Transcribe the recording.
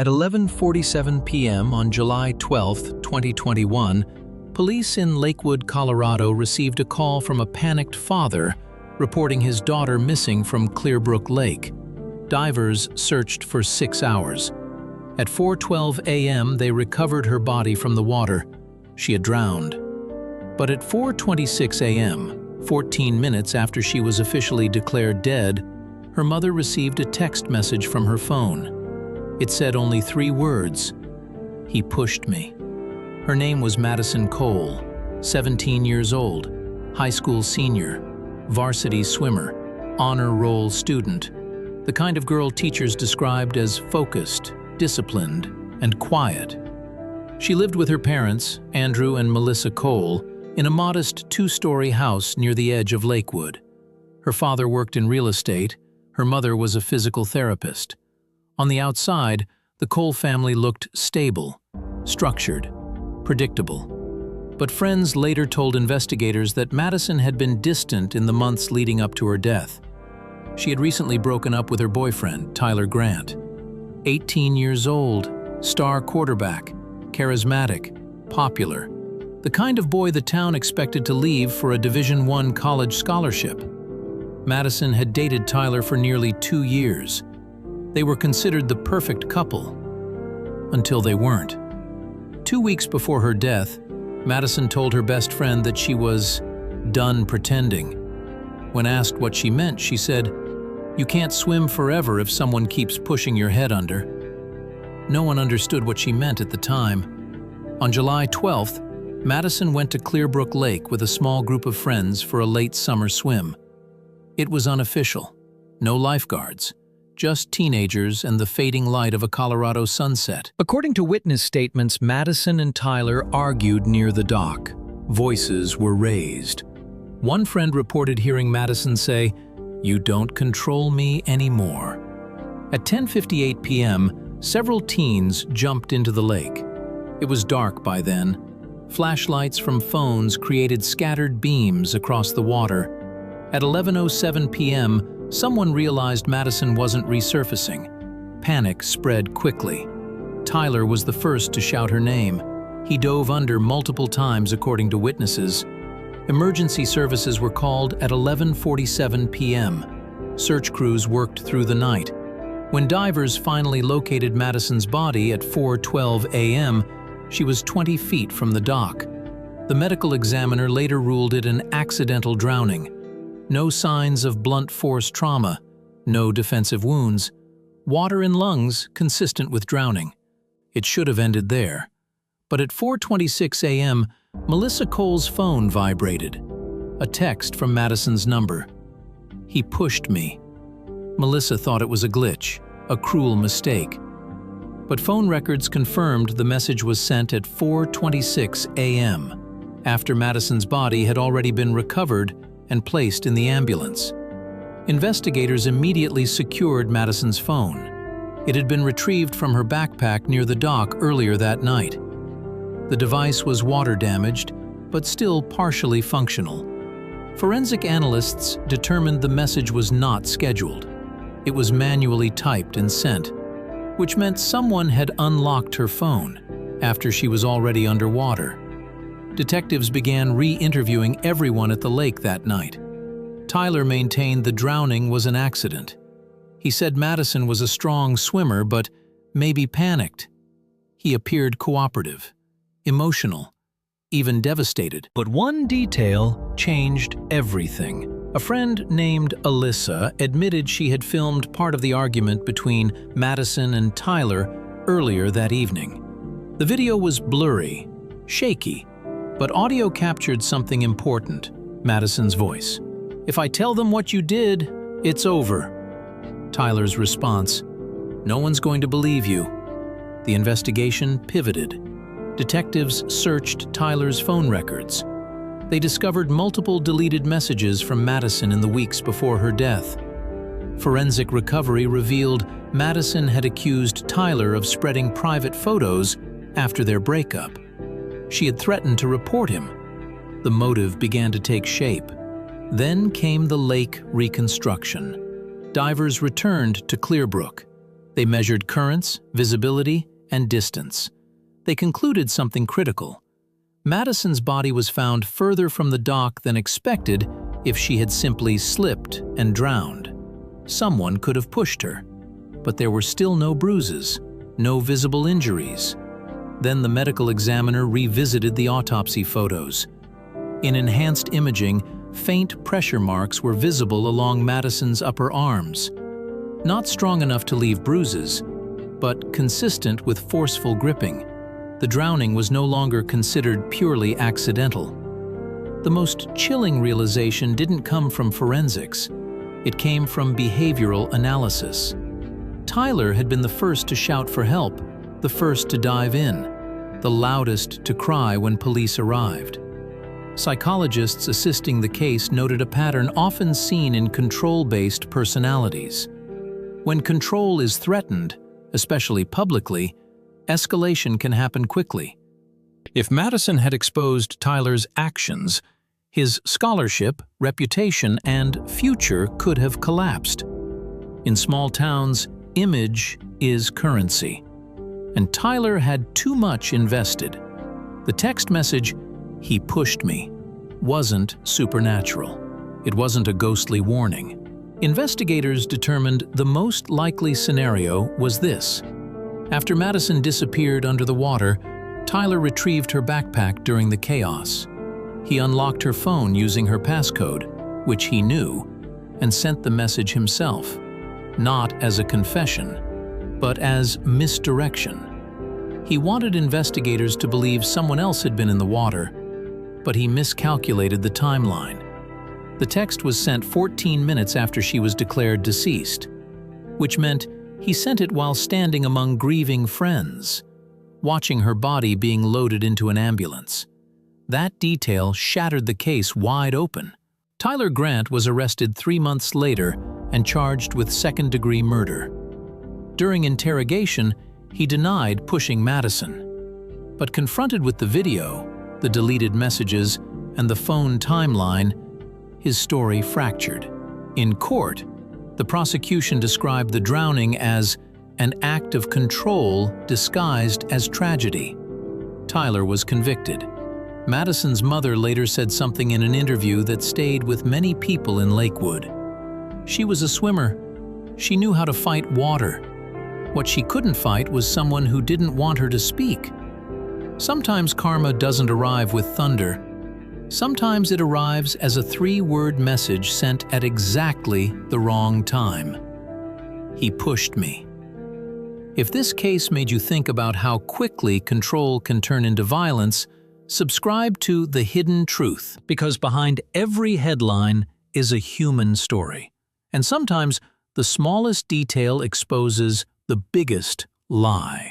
At 11:47 p.m. on July 12, 2021, police in Lakewood, Colorado received a call from a panicked father reporting his daughter missing from Clearbrook Lake. Divers searched for 6 hours. At 4:12 a.m., they recovered her body from the water. She had drowned. But at 4:26 a.m., 14 minutes after she was officially declared dead, her mother received a text message from her phone. It said only 3 words: "He pushed me." Her name was Madison Cole, 17 years old, high school senior, varsity swimmer, honor roll student, the kind of girl teachers described as focused, disciplined, and quiet. She lived with her parents, Andrew and Melissa Cole, in a modest 2-story house near the edge of Lakewood. Her father worked in real estate. Her mother was a physical therapist. On the outside, the Cole family looked stable, structured, predictable. But friends later told investigators that Madison had been distant in the months leading up to her death. She had recently broken up with her boyfriend, Tyler Grant. 18 years old, star quarterback, charismatic, popular, the kind of boy the town expected to leave for a Division I college scholarship. Madison had dated Tyler for nearly 2 years. They were considered the perfect couple, until they weren't. 2 weeks before her death, Madison told her best friend that she was done pretending. When asked what she meant, she said, "You can't swim forever if someone keeps pushing your head under." No one understood what she meant at the time. On July 12th, Madison went to Clearbrook Lake with a small group of friends for a late summer swim. It was unofficial, no lifeguards, just teenagers and the fading light of a Colorado sunset. According to witness statements, Madison and Tyler argued near the dock. Voices were raised. One friend reported hearing Madison say, "You don't control me anymore." At 10:58 p.m., several teens jumped into the lake. It was dark by then. Flashlights from phones created scattered beams across the water. At 11:07 p.m., someone realized Madison wasn't resurfacing. Panic spread quickly. Tyler was the first to shout her name. He dove under multiple times, according to witnesses. Emergency services were called at 11:47 p.m. Search crews worked through the night. When divers finally located Madison's body at 4:12 a.m., she was 20 feet from the dock. The medical examiner later ruled it an accidental drowning. No signs of blunt force trauma, no defensive wounds, water in lungs consistent with drowning. It should have ended there. But at 4:26 a.m., Melissa Cole's phone vibrated. A text from Madison's number. "He pushed me." Melissa thought it was a glitch, a cruel mistake. But phone records confirmed the message was sent at 4:26 a.m., after Madison's body had already been recovered and placed in the ambulance. Investigators immediately secured Madison's phone. It had been retrieved from her backpack near the dock earlier that night. The device was water damaged, but still partially functional. Forensic analysts determined the message was not scheduled. It was manually typed and sent, which meant someone had unlocked her phone after she was already underwater. Detectives began re-interviewing everyone at the lake that night. Tyler maintained the drowning was an accident. He said Madison was a strong swimmer, but maybe panicked. He appeared cooperative, emotional, even devastated. But one detail changed everything. A friend named Alyssa admitted she had filmed part of the argument between Madison and Tyler earlier that evening. The video was blurry, shaky, but audio captured something important: Madison's voice. "If I tell them what you did, it's over." Tyler's response: "No one's going to believe you." The investigation pivoted. Detectives searched Tyler's phone records. They discovered multiple deleted messages from Madison in the weeks before her death. Forensic recovery revealed Madison had accused Tyler of spreading private photos after their breakup. She had threatened to report him. The motive began to take shape. Then came the lake reconstruction. Divers returned to Clearbrook. They measured currents, visibility, and distance. They concluded something critical. Madison's body was found further from the dock than expected if she had simply slipped and drowned. Someone could have pushed her, but there were still no bruises, no visible injuries. Then the medical examiner revisited the autopsy photos. In enhanced imaging, faint pressure marks were visible along Madison's upper arms. Not strong enough to leave bruises, but consistent with forceful gripping. The drowning was no longer considered purely accidental. The most chilling realization didn't come from forensics. It came from behavioral analysis. Tyler had been the first to shout for help, the first to dive in, the loudest to cry when police arrived. Psychologists assisting the case noted a pattern often seen in control-based personalities. When control is threatened, especially publicly, escalation can happen quickly. If Madison had exposed Tyler's actions, his scholarship, reputation, and future could have collapsed. In small towns, image is currency. And Tyler had too much invested. The text message, "He pushed me," wasn't supernatural. It wasn't a ghostly warning. Investigators determined the most likely scenario was this. After Madison disappeared under the water, Tyler retrieved her backpack during the chaos. He unlocked her phone using her passcode, which he knew, and sent the message himself, not as a confession, but as misdirection. He wanted investigators to believe someone else had been in the water, but he miscalculated the timeline. The text was sent 14 minutes after she was declared deceased, which meant he sent it while standing among grieving friends, watching her body being loaded into an ambulance. That detail shattered the case wide open. Tyler Grant was arrested 3 months later and charged with second-degree murder. During interrogation, he denied pushing Madison. But confronted with the video, the deleted messages, and the phone timeline, his story fractured. In court, the prosecution described the drowning as an act of control disguised as tragedy. Tyler was convicted. Madison's mother later said something in an interview that stayed with many people in Lakewood. She was a swimmer. She knew how to fight water. What she couldn't fight was someone who didn't want her to speak. Sometimes karma doesn't arrive with thunder. Sometimes it arrives as a 3-word message sent at exactly the wrong time. He pushed me. If this case made you think about how quickly control can turn into violence, subscribe to The Hidden Truth, because behind every headline is a human story. And sometimes the smallest detail exposes the biggest lie.